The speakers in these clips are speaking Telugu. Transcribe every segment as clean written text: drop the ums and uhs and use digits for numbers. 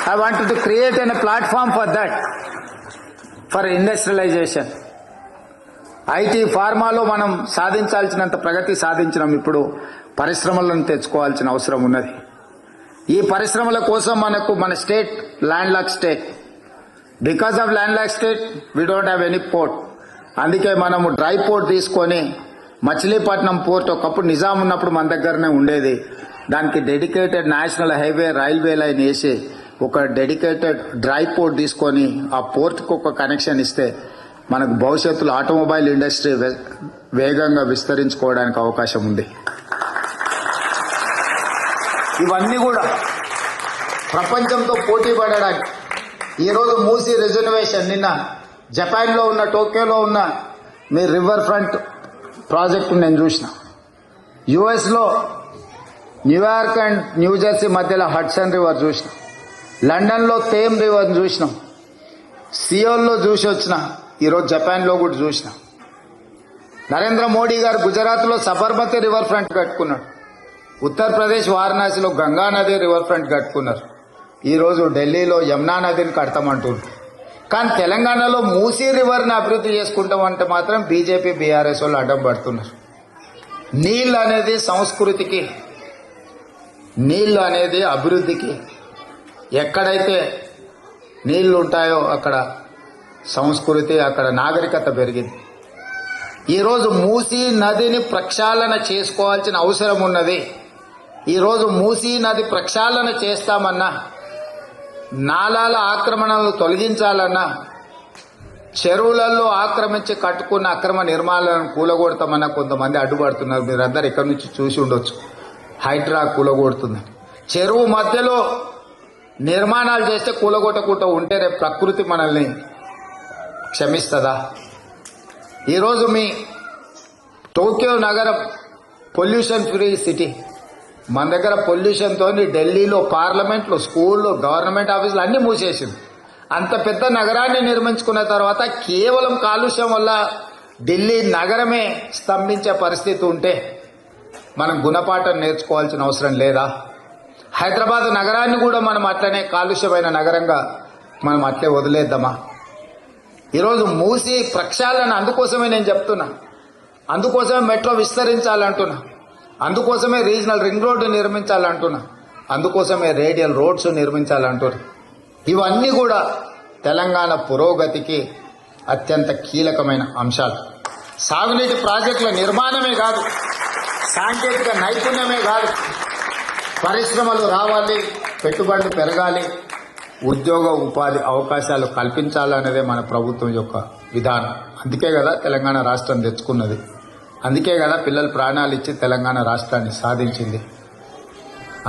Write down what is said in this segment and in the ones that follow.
I wanted to create a platform for that, for industrialization. IT ఫార్మాలో మనం సాధించాల్సినంత ప్రగతి సాధించినాం. ఇప్పుడు పరిశ్రమలను తెచ్చుకోవాల్సిన అవసరం ఉన్నది. ఈ పరిశ్రమల కోసం మనకు మన state land lock state. Because of land lock state we don't have any port. అందుకే మనము డ్రై పోర్ట్ తీసుకొని మచిలీపట్నం పోర్ట్ ఒకప్పుడు నిజాం ఉన్నప్పుడు మన దగ్గరనే ఉండేది. దానికి dedicated national highway railway line వేసి ఒక డెడికేటెడ్ డ్రై పోర్ట్ తీసుకొని ఆ పోర్ట్కి ఒక కనెక్షన్ ఇస్తే మనకు భవిష్యత్తులో ఆటోమొబైల్ ఇండస్ట్రీ వేగంగా విస్తరించుకోవడానికి అవకాశం ఉంది. ఇవన్నీ కూడా ప్రపంచంతో పోటీ పడడానికి ఈరోజు మూసీ రిజర్వేషన్, నిన్న జపాన్లో ఉన్న టోక్యోలో ఉన్న మీ రివర్ ఫ్రంట్ ప్రాజెక్టు నేను చూసిన. యుఎస్లో న్యూయార్క్ అండ్ న్యూజెర్సీ మధ్యలో హడ్సన్ రివర్ చూసిన. లండన్లో థేమ్ రివర్ చూసినాం. సియోల్లో చూసి వచ్చిన. ఈరోజు జపాన్లో కూడా చూసిన. నరేంద్ర మోడీ గారు గుజరాత్లో సబర్మతి రివర్ ఫ్రంట్ కట్టుకున్నాడు. ఉత్తరప్రదేశ్ వారణాసిలో గంగా నది రివర్ ఫ్రంట్ కట్టుకున్నారు. ఈరోజు ఢిల్లీలో యమునా నదిని కడతామంటున్నారు. కానీ తెలంగాణలో మూసీ రివర్ని అభివృద్ధి చేసుకుంటామంటే మాత్రం బీజేపీ బీఆర్ఎస్ వాళ్ళు అడ్డం పడుతున్నారు. నీళ్ళు అనేది సంస్కృతికి, నీళ్ళు అనేది అభివృద్ధికి. ఎక్కడైతే నీళ్లు ఉంటాయో అక్కడ సంస్కృతి, అక్కడ నాగరికత పెరిగింది. ఈరోజు మూసీ నదిని ప్రక్షాళన చేసుకోవాల్సిన అవసరం ఉన్నది. ఈరోజు మూసీ నది ప్రక్షాళన చేస్తామన్నా, నాలాల ఆక్రమణలు తొలగించాలన్నా, చెరువులలో ఆక్రమించి కట్టుకున్న అక్రమ నిర్మాణాలను కూలగొడతామన్నా కొంతమంది అడ్డుపడుతున్నారు. మీరందరూ ఇక్కడి నుంచి చూసి ఉండొచ్చు. హైడ్రా కూలగొడుతుంది. చెరువు మధ్యలో నిర్మాణాలు చేస్తే కూలగొట్టకుండా ఉంటే రేపు ప్రకృతి మనల్ని క్షమిస్తుందా? ఈరోజు మీ టోక్యో నగరం పొల్యూషన్ ఫ్రీ సిటీ. మన దగ్గర పొల్యూషన్తో ఢిల్లీలో పార్లమెంట్లు, స్కూళ్ళు, గవర్నమెంట్ ఆఫీసులు అన్నీ మూసేసింది. అంత పెద్ద నగరాన్ని నిర్మించుకున్న తర్వాత కేవలం కాలుష్యం వల్ల ఢిల్లీ నగరమే స్తంభించే పరిస్థితి ఉంటే మనం గుణపాఠం నేర్చుకోవాల్సిన అవసరం లేదా? హైదరాబాద్ నగరాన్ని కూడా మనం అట్లనే కాలుష్యమైన నగరంగా మనం అట్లే వదిలేద్దామా? ఈరోజు మూసి ప్రక్షాళన అందుకోసమే నేను చెప్తున్నా. అందుకోసమే మెట్రో విస్తరించాలంటున్నా. అందుకోసమే రీజనల్ రింగ్ రోడ్డు నిర్మించాలంటున్నా. అందుకోసమే రేడియల్ రోడ్స్ నిర్మించాలంటున్నా. ఇవన్నీ కూడా తెలంగాణ పురోగతికి అత్యంత కీలకమైన అంశాలు. సాగునీటి ప్రాజెక్టుల నిర్మాణమే కాదు, సాంకేతిక నైపుణ్యమే కాదు, పరిశ్రమలు రావాలి, పెట్టుబడులు పెరగాలి, ఉద్యోగ ఉపాధి అవకాశాలు కల్పించాలనేదే మన ప్రభుత్వం యొక్క విధానం. అందుకే కదా తెలంగాణ రాష్ట్రం తెచ్చుకున్నది. అందుకే కదా పిల్లలు ప్రాణాలు ఇచ్చి తెలంగాణ రాష్ట్రాన్ని సాధించింది.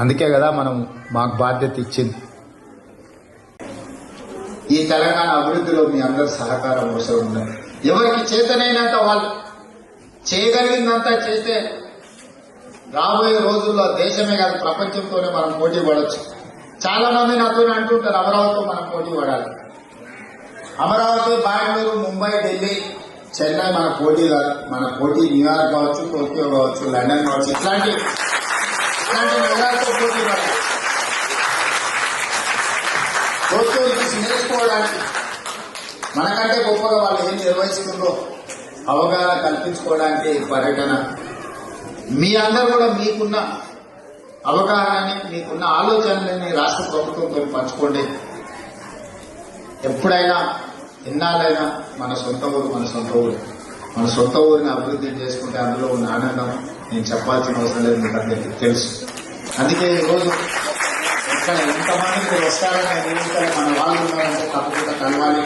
అందుకే కదా మనం మాకు బాధ్యత ఇచ్చింది. ఈ తెలంగాణ అభివృద్ధిలో మీ అందరి సహకారం అవసరం ఉన్నది. ఎవరికి చేతనైనంత వాళ్ళు చేయగలిగిందంతా చేస్తే రాబోయే రోజుల్లో దేశమే కాదు ప్రపంచంతోనే మనం పోటీ పడవచ్చు. చాలా మంది నాతో అంటుంటారు అమరావతితో మనం పోటీ పడాలి. అమరావతి, బెంగళూరు, ముంబై, ఢిల్లీ, చెన్నై మన పోటీ కాదు. మన పోటీ న్యూయార్క్ కావచ్చు, టోక్యో కావచ్చు, లండన్ కావచ్చు, ఇట్లాంటి నగరాలతో పోటీ పడాలి. టోక్యో చూసి నేర్చుకోవడానికి మనకంటే గొప్పగా వాళ్ళు ఏం నిర్వహిస్తుందో అవగాహన కల్పించుకోవడానికి పర్యటన. మీ అందరూ కూడా మీకున్న అవగాహనని, మీకున్న ఆలోచనలని రాష్ట్ర ప్రభుత్వంతో పంచుకోండి. ఎప్పుడైనా ఎన్నాళ్ళైనా మన సొంత ఊరు మన సొంత ఊరు. మన సొంత ఊరిని అభివృద్ధి చేసుకుంటే అందులో ఉన్న ఆనందం నేను చెప్పాల్సిన అవసరం లేదు, మీకు అందరికీ తెలుసు. అందుకే ఈరోజు ఇక్కడ ఎంతమంది మీరు వస్తారని మన వాళ్ళు ఉన్నారంటే తప్పకుండా కలవాలి.